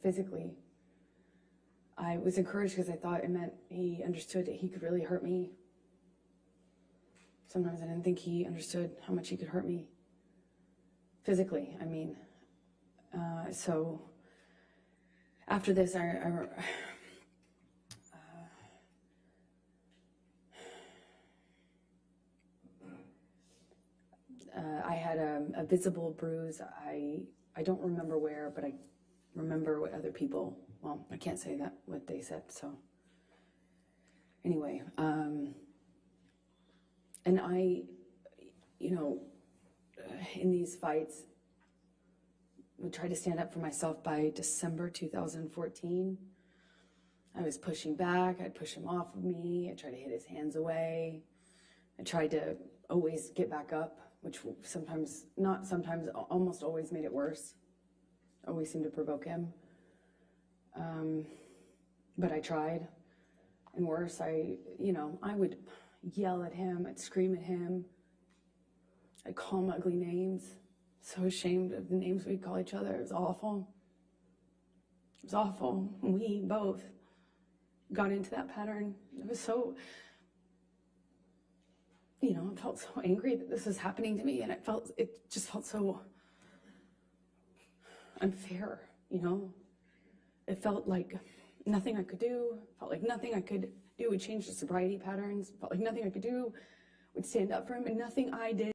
physically. I was encouraged because I thought it meant he understood that he could really hurt me. Sometimes I didn't think he understood how much he could hurt me physically, I mean. So after this, I had a visible bruise. I don't remember where, but I remember what other people, well, I can't say that, what they said, so. Anyway, and I, in these fights, would try to stand up for myself. By December 2014. I was pushing back. I'd push him off of me. I'd try to hit his hands away. I tried to always get back up, which sometimes, not sometimes, almost always made it worse. Always seemed to provoke him. But I tried. And worse, I would yell at him. I'd scream at him. I'd call him ugly names. So ashamed of the names we'd call each other. It was awful. It was awful. We both got into that pattern. It was so, I felt so angry that this was happening to me, and it just felt so unfair, It felt like nothing I could do. Felt like nothing I could do would change the sobriety patterns. Felt like nothing I could do would stand up for him, and nothing I did